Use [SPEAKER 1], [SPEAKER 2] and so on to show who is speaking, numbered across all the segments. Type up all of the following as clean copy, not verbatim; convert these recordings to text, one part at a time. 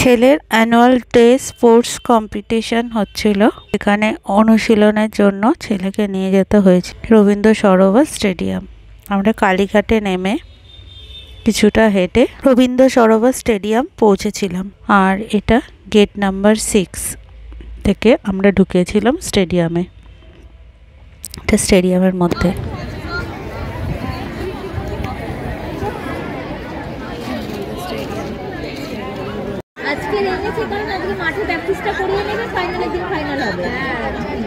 [SPEAKER 1] ছেলের annual day sports competition হচ্ছিল। এখানে অনুশীলনের জন্য ছেলেকে নিয়ে যেতে হয়েছে রবীন্দ্র সরোবর স্টেডিয়াম। আমরা কালীঘাটে নেমে কিছুটা হেঁটে রবীন্দ্র সরোবর স্টেডিয়াম পৌঁছেছিলাম। আর এটা গেট নাম্বার 6 থেকে আমরা ঢুকেছিলাম স্টেডিয়ামে। এটা স্টেডিয়ামের মধ্যে।
[SPEAKER 2] আজকে রেখেছি কারণ আজকে মাঠে প্র্যাকটিসটা করিয়ে নেবে, ফাইনালের দিন ফাইনাল হবে।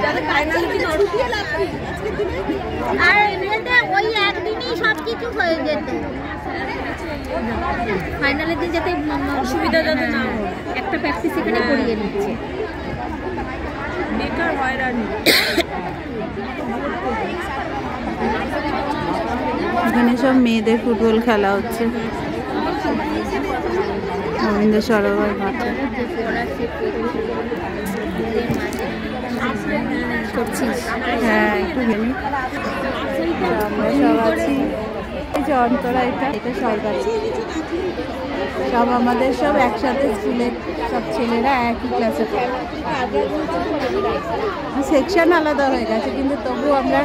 [SPEAKER 2] যাতে ফাইনালের দিন ছুটিয়ে লাগবে আজকের দিনে। আর এমনিতে ওই একদিনই সব কিছু হয়ে যেত। ফাইনালের দিন যাতে অসুবিধা যাতে না হয়, একটা প্র্যাকটিস এখানে করিয়ে নিচ্ছে। বেকার হয়রানি।
[SPEAKER 1] এখানে সব মেয়েদের ফুটবল খেলা হচ্ছে রবীন্দ্র সরোবর মাঠে। হ্যাঁ, একটু ঘেমি। আমরা সব আছি। এই যে অন্তরা, এটা সব আছে। সব আমাদের সব একসাথে স্কুলের সব ছেলেরা একই ক্লাসে পড়ে। সেকশন আলাদা হয়ে গেছে কিন্তু তবু আমরা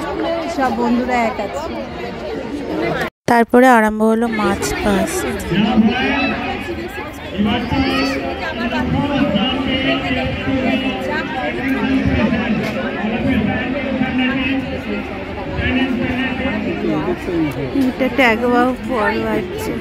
[SPEAKER 1] সব বন্ধুরা এক আছি। তারপরে আরম্ভ হলো মার্চ পাস্ট। এটা ট্যাগ ওয়াও ফরওয়ার্ডছে।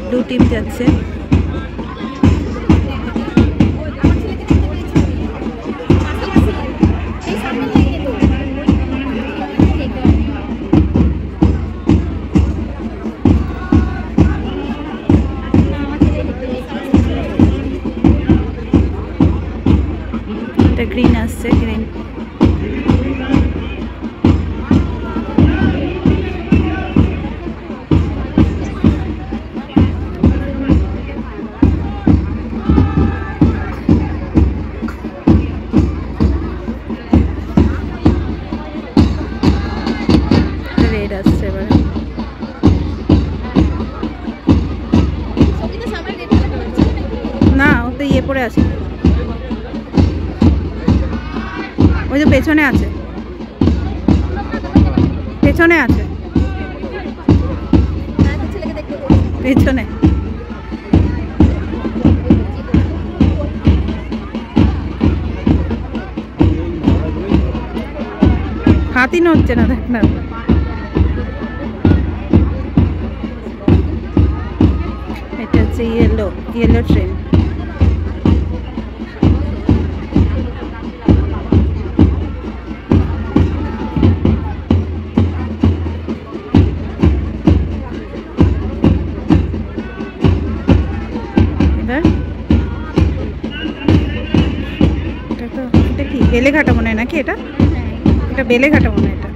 [SPEAKER 1] ব্লু টিম যাচ্ছে। গ্রিন আসছে, গ্রিন। না, ও তো ইয়ে পরে আছে, ওই যে পেছনে আছে, পেছনে আছে, পেছনে। হাতই নড়ছে না, দেখ না। এটা হচ্ছে ইয়েলো ট্রেন। এটা কি বেলেঘাটা মনে হয় নাকি? এটা বেলেঘাটা মনে হয়। এটা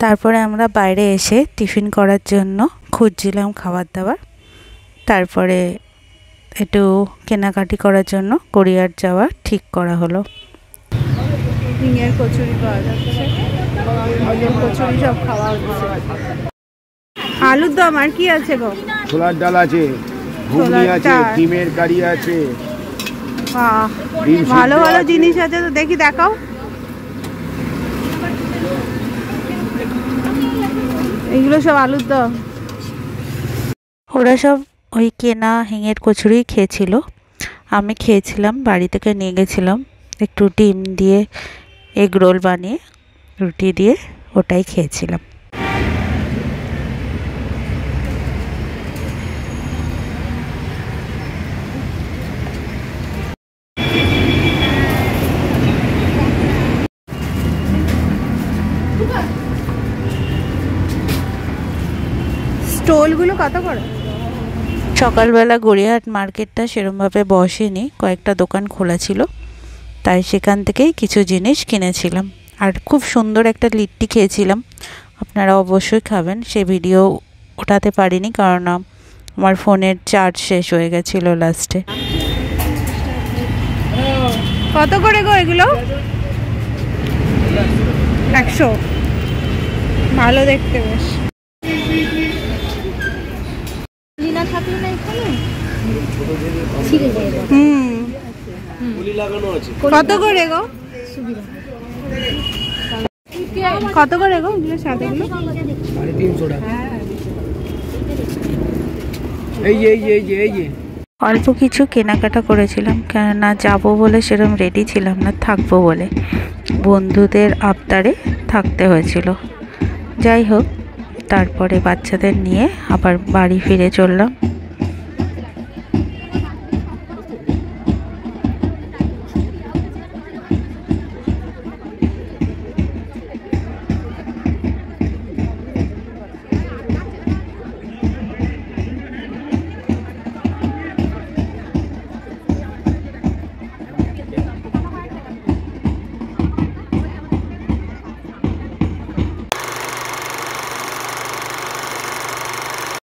[SPEAKER 1] তারপরে আমরা বাইরে এসে টিফিন করার জন্য খুঁজছিলাম খাবার দাবার। তারপরে একটু কেনাকাটি করার জন্য গড়িয়াহাট যাওয়া ঠিক করা হলো।
[SPEAKER 3] হিঙের কচুরি পাওয়া যাচ্ছে, কচুরি সব খাওয়া হচ্ছে। আলুর দম আর কি আছে গো?
[SPEAKER 4] ছোলার ডাল আছে, ঘুগনি আছে, ডিমের কারি আছে।
[SPEAKER 3] ভালো ভালো জিনিস আছে তো, দেখি দেখাও। এগুলো সব আলুর দম।
[SPEAKER 1] ওরা সব ওই কেনা হিঙের কচুরি খেয়েছিল, আমি খেয়েছিলাম, বাড়ি থেকে নিয়ে গেছিলাম একটু ডিম দিয়ে এগ রোল বানিয়ে রুটি দিয়ে, ওটাই খেয়েছিলাম।
[SPEAKER 3] স্টলগুলো কত করে?
[SPEAKER 1] সকালবেলা গড়িয়াহাট মার্কেটটা সেরমভাবে বসেনি, কয়েকটা দোকান খোলা ছিল, তাই সেখান থেকেই কিছু জিনিস কিনেছিলাম। আর খুব সুন্দর একটা লিট্টি খেয়েছিলাম, আপনারা অবশ্যই খাবেন। সে ভিডিও ওঠাতে পারিনি কারণ আমার ফোনের চার্জ শেষ হয়ে গেছিলো লাস্টে।
[SPEAKER 3] কত করে গো এগুলো? 100। ভালো দেখতে বেশ। কত করে গো? কত করে গো এগুলো? সাদাগুলো
[SPEAKER 4] 350 টাকা।
[SPEAKER 1] অল্প কিছু কেনাকাটা করেছিলাম, কেননা যাবো বলে সেরকম রেডি ছিলাম না, থাকবো বলে বন্ধুদের আবদারে থাকতে হয়েছিল। যাই হোক, তারপরে বাচ্চাদের নিয়ে আবার বাড়ি ফিরে চললাম।